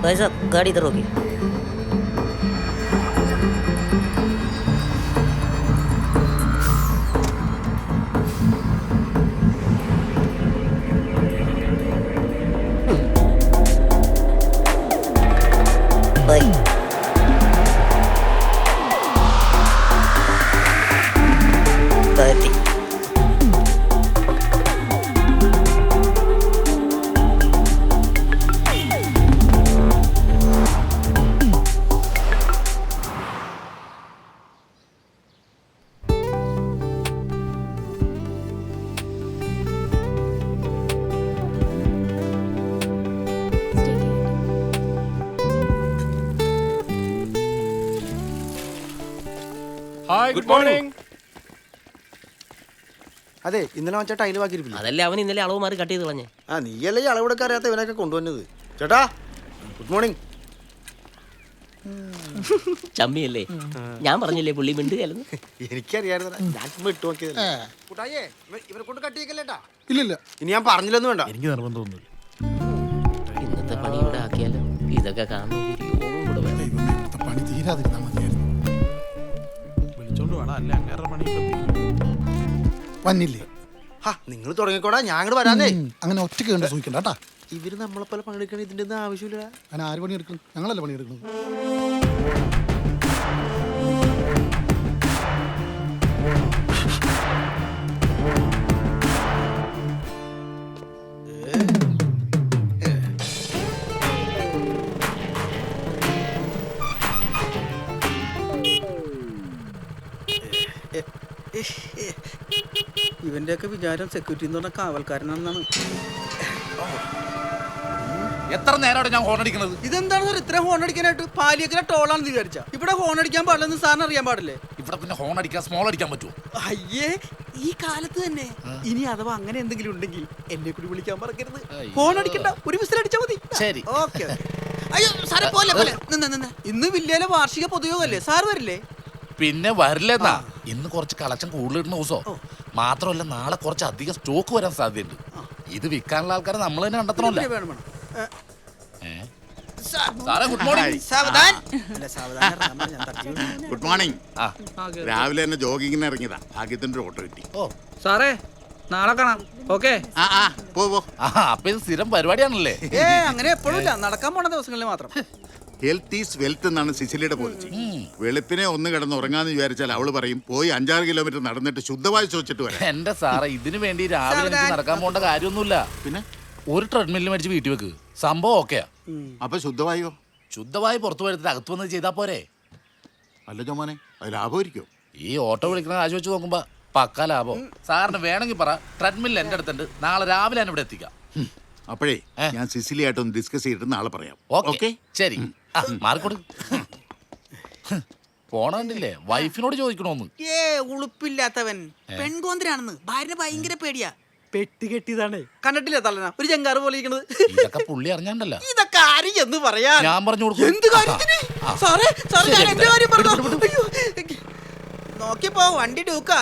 भाई साहब गाड़ी इधर होगी। भाई ഹായ് ഗുഡ് മോർണിംഗ്. അതെ ഇന്നലെ മറ്റേ ടൈല് ബാക്കിയിരിക്കില്ല. അതല്ലേ അവൻ ഇന്നലെ അളവ് മാറി കട്ട് ചെയ്ത് കളഞ്ഞേ. ആ നീയല്ലേ ഈ അളവെടുക്കാൻ അറിയാത്ത ഇവനൊക്കെ കൊണ്ടുവന്നത്. ചേട്ടാ ഗുഡ് മോർണിംഗ്. ചമ്മിയല്ലേ, ഞാൻ പറഞ്ഞില്ലേ പുള്ളി മിണ്ടുകയല്ലെന്ന്. എനിക്കറിയായിരുന്നു, ഞാൻ ചുമ്മാ ഇട്ട് നോക്കിയതല്ലേ. കൂട്ടായേ ഇവരെ കൊണ്ട് കട്ട് ചെയ്യല്ലേട്ടാ. ഇല്ലില്ല, ഇനി ഞാൻ പറഞ്ഞില്ലെന്ന് വേണ്ട. എനിക്ക് നിർബന്ധമൊന്നുമില്ല. ഇന്നത്തെ പണി ഇവിടെ ആക്കിയാലോ, ഇതൊക്കെ കാണണമെങ്കിൽ യോഗം കൂടെ വേണം. ദൈവമേ, ഇവിടുത്തെ പണി തീരാതിരുന്നാ മതിയായിരുന്നു. വിളിച്ചോണ്ട് വേണം, അല്ല അങ്ങേരുടെ പണി വന്നില്ലേ? ഹാ നിങ്ങൾ തുടങ്ങിക്കോടാ, ഞാൻ അങ്ങോട്ട് വരാന്നേ. അങ്ങനെ ഒറ്റയ്ക്ക് കണ്ട് സൂഹിക്കണ്ട കേട്ടാ. ഇവര് നമ്മളെ പോലെ പണിയെടുക്കണ ഇതിന്റെ ഒന്നും ആവശ്യമില്ല. അങ്ങനെ ആര് പണിയെടുക്കണം? ഞങ്ങളല്ലേ പണിയെടുക്കുന്നത്. ഇവന്റെയൊക്കെ വിചാരം സെക്യൂരിറ്റി എന്ന് പറഞ്ഞ കാവൽക്കാരനാണെന്നാണ്. എത്ര നേരമാണ് ഞാൻ ഹോൺ അടിക്കുന്നത്? ഇതെന്താണ് സാർ ഇത്ര ഹോൺ അടിക്കാനായിട്ട്? പാലിയൊക്കെ ടോളാണെന്ന് വിചാരിച്ച ഇവിടെ ഹോൺ അടിക്കാൻ പാടില്ലെന്ന് സാറിന് അറിയാൻ പാടില്ലേ? ഇവിടെ പിന്നെ ഹോൺ അടിക്കാൻ സ്മോൾ അടിക്കാൻ പറ്റുമോ? അയ്യേ, ഈ കാലത്ത് തന്നെ. ഇനി അഥവാ അങ്ങനെ എന്തെങ്കിലും ഉണ്ടെങ്കിൽ എന്നെ കൂടി വിളിക്കാൻ മറക്കരുത്. ഹോൺ അടിക്കണ്ട, ഒരു വിസിൽ അടിച്ചാൽ മതി. ശരി, ഓക്കെ. അയ്യോ സാറേ പോലെ പോലെ നിന്ന് ഇന്ന് വില്ലേലെ വാർഷിക പൊതുയോഗല്ലേ, സാർ വരില്ലേ? പിന്നെ വരില്ലെന്നാ. ഇന്ന് കുറച്ച് കളക്ഷൻ കൂടുതലിടുന്ന ദിവസോ. മാത്രമല്ല നാളെ കുറച്ച് അധികം സ്റ്റോക്ക് വരാൻ സാധ്യതയുണ്ട്. ഇത് വിൽക്കാനുള്ള ആൾക്കാരെ നമ്മൾ തന്നെ കണ്ടെത്തണമല്ലോ. വേണം വേണം. സാറേ ഗുഡ് മോർണിംഗ്. സാവധാൻ. അല്ല, സാവധാനം ഇറങ്ങാൻ ഞാൻ തട്ടി വീണു. Good morning. ആ രാവിലെ തന്നെ ജോഗിങ്ങിന് ഇറങ്ങിയതാ, ഭാഗ്യത്തിന്റെ ഓട്ടോ കിട്ടി. ഓ സാറേ നാളെ കാണാം. ഓക്കെ. പോ അപ്പൊ ഇത് സ്ഥിരം പരിപാടിയാണല്ലേ? അങ്ങനെ എപ്പോഴും ഇല്ല, നടക്കാൻ പോണ ദിവസങ്ങളിൽ മാത്രം. ഹെൽത്ത് ഈസ് വെൽത്ത് എന്നാണ് സിസിലിയുടെ പോളിസി. വെളുപ്പിനെ ഒന്ന് കിടന്ന് ഉറങ്ങാന്ന് വിചാരിച്ചാൽ അവള് പറയും പോയി 5-6 കിലോമീറ്റർ നടന്നിട്ട് ശുദ്ധവായു ചോദിച്ചിട്ട് വരാം. എന്റെ സാറേ, ഇതിനു വേണ്ടി രാവിലെ എനിക്ക് നടക്കാൻ പോകേണ്ട കാര്യമൊന്നുമില്ല. പിന്നെ ഒരു ട്രെഡ്മില്ലിൽ മേടിച്ച് വീട്ടിൽ വെക്ക്, സംഭവം ഓക്കെയാ. അപ്പൊ ശുദ്ധവായോ? ശുദ്ധവായു പുറത്തു വരുത്തിട്ട് അകത്ത് വന്ന് ചെയ്താ പോരെ? അല്ല ചോമോനെ, അത് ലാഭമായിരിക്കും. ഈ ഓട്ടോ വിളിക്കുന്ന കാശ് വെച്ച് നോക്കുമ്പോ പക്ക ലാഭം. സാറിന് വേണമെങ്കിൽ പറ, ട്രെഡ്മിൽ എന്റെ അടുത്തുണ്ട്, നാളെ രാവിലെ ഞാൻ ഇവിടെ എത്തിക്കാം. അപ്പോഴേ ഞാൻ സിസിലിയായിട്ടൊന്ന് ഡിസ്കസ് ചെയ്തിട്ട് നാളെ പറയാം. ഓക്കെ ശരി. മാറിക്കൊടു. പോണണ്ടില്ലേ, വൈഫിനോട് ചോദിക്കണോന്ന്. ഉളുപ്പില്ലാത്തവൻ പെൺകോന്തരാണെന്ന് ഭാര്യനെ ഭയങ്കര പേടിയാ. പെട്ടി കെട്ടിയതാണ്, കണ്ടിട്ടില്ല തള്ളന ഒരു ജങ്കാറ് പോലെ ഇരിക്കണത്. ഇതൊക്കെ പുള്ളി അറിഞ്ഞാണ്ടല്ലോ. ഇതൊക്കെ ആര് എന്ന് പറയാ? ഞാൻ പറഞ്ഞു കൊടുക്കും. എന്ത് കാര്യത്തിന്? സാറേ സാറേ, ഞാൻ എന്റെ കാര്യം പറഞ്ഞു. നോക്കിപ്പോ വണ്ടി ഡൂക്കാ.